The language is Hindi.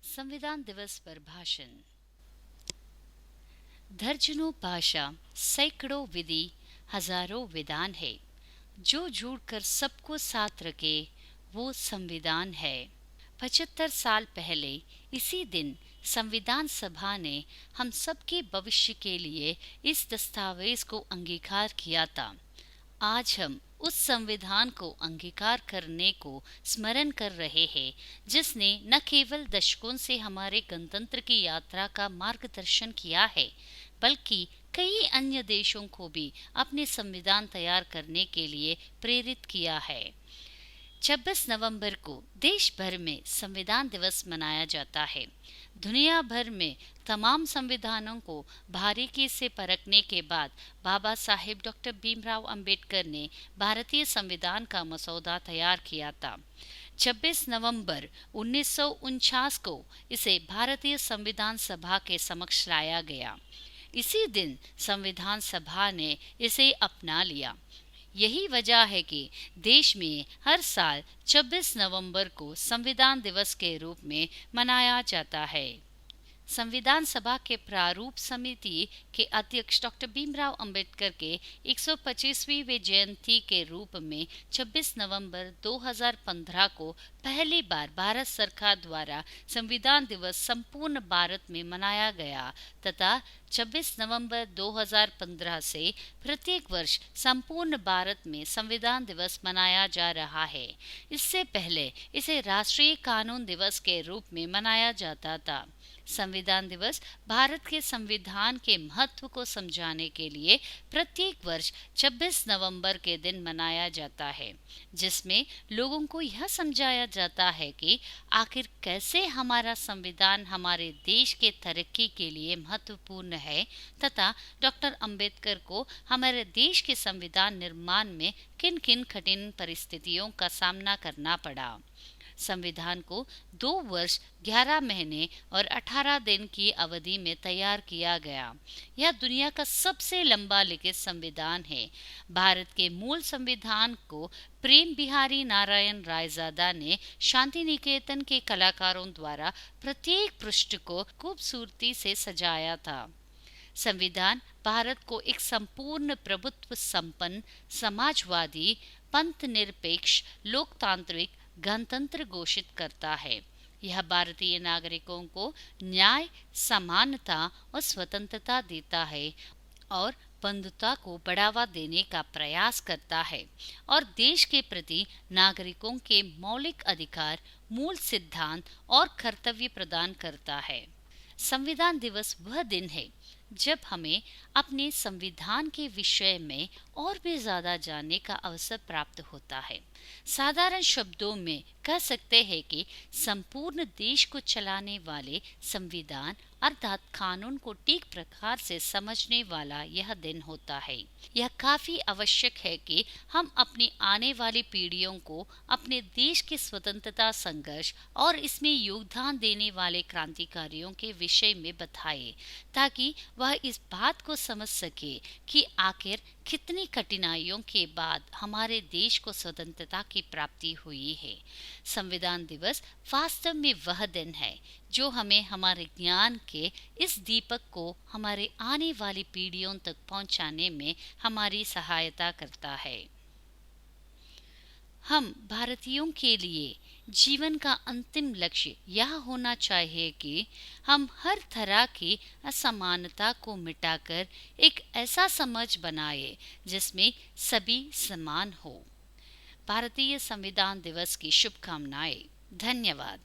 संविधान दिवस पर भाषण। दर्जनों भाषा, सैकड़ों विधि, हजारों विधान है, जो जुड़कर सबको साथ रखे वो संविधान है। 75 साल पहले इसी दिन संविधान सभा ने हम सबके भविष्य के लिए इस दस्तावेज को अंगीकार किया था। आज हम उस संविधान को अंगीकार करने को स्मरण कर रहे हैं, जिसने न केवल दशकों से हमारे गणतंत्र की यात्रा का मार्गदर्शन किया है, बल्कि कई अन्य देशों को भी अपने संविधान तैयार करने के लिए प्रेरित किया है। 26 नवंबर को देश भर में संविधान दिवस मनाया जाता है। दुनिया भर में तमाम संविधानों को बारीकी से परखने के बाद बाबा साहेब डॉक्टर भीमराव अंबेडकर ने भारतीय संविधान का मसौदा तैयार किया था। 26 नवंबर 1949 को इसे भारतीय संविधान सभा के समक्ष लाया गया। इसी दिन संविधान सभा ने इसे अपना लिया। यही वजह है कि देश में हर साल 26 नवंबर को संविधान दिवस के रूप में मनाया जाता है। संविधान सभा के प्रारूप समिति के अध्यक्ष डॉक्टर भीमराव अंबेडकर के 125वीं जयंती के रूप में 26 नवंबर 2015 को पहली बार भारत सरकार द्वारा संविधान दिवस संपूर्ण भारत में मनाया गया तथा 26 नवंबर 2015 से प्रत्येक वर्ष संपूर्ण भारत में संविधान दिवस मनाया जा रहा है। इससे पहले इसे राष्ट्रीय कानून दिवस के रूप में मनाया जाता था। संविधान दिवस भारत के संविधान के महत्व को समझाने के लिए प्रत्येक वर्ष 26 नवंबर के दिन मनाया जाता है, जिसमें लोगों को यह समझाया जाता है कि आखिर कैसे हमारा संविधान हमारे देश के तरक्की के लिए महत्वपूर्ण है तथा डॉक्टर अंबेडकर को हमारे देश के संविधान निर्माण में किन किन कठिन परिस्थितियों का सामना करना पड़ा। संविधान को 2 वर्ष 11 महीने और 18 दिन की अवधि में तैयार किया गया। यह दुनिया का सबसे लंबा लिखित संविधान है। भारत के मूल संविधान को प्रेम बिहारी नारायण रायजादा ने शांति निकेतन के कलाकारों द्वारा प्रत्येक पृष्ठ को खूबसूरती से सजाया था। संविधान भारत को एक संपूर्ण प्रभुत्व संपन्न, समाजवादी, पंथ निरपेक्ष, लोकतांत्रिक गणतंत्र घोषित करता है। यह भारतीय नागरिकों को न्याय, समानता और स्वतंत्रता देता है और बंधुता को बढ़ावा देने का प्रयास करता है और देश के प्रति नागरिकों के मौलिक अधिकार, मूल सिद्धांत और कर्तव्य प्रदान करता है। संविधान दिवस वह दिन है जब हमें अपने संविधान के विषय में और भी ज्यादा जानने का अवसर प्राप्त होता है। साधारण शब्दों में कह सकते हैं कि संपूर्ण देश को चलाने वाले संविधान अर्थात कानून को ठीक प्रकार से समझने वाला यह दिन होता है। यह काफी आवश्यक है कि हम अपनी आने वाली पीढ़ियों को अपने देश के स्वतंत्रता संघर्ष और इसमें योगदान देने वाले क्रांतिकारियों के विषय में बताएं, ताकि वह इस बात को समझ सके कि आखिर कितनी कठिनाइयों के बाद हमारे देश को स्वतंत्रता की प्राप्ति हुई है। संविधान दिवस वास्तव में वह दिन है जो हमें हमारे ज्ञान के इस दीपक को हमारे आने वाली पीढ़ियों तक पहुंचाने में हमारी सहायता करता है। हम भारतीयों के लिए जीवन का अंतिम लक्ष्य यह होना चाहिए कि हम हर तरह की असमानता को मिटाकर एक ऐसा समाज बनाए जिसमें सभी समान हो। भारतीय संविधान दिवस की शुभकामनाएं। धन्यवाद।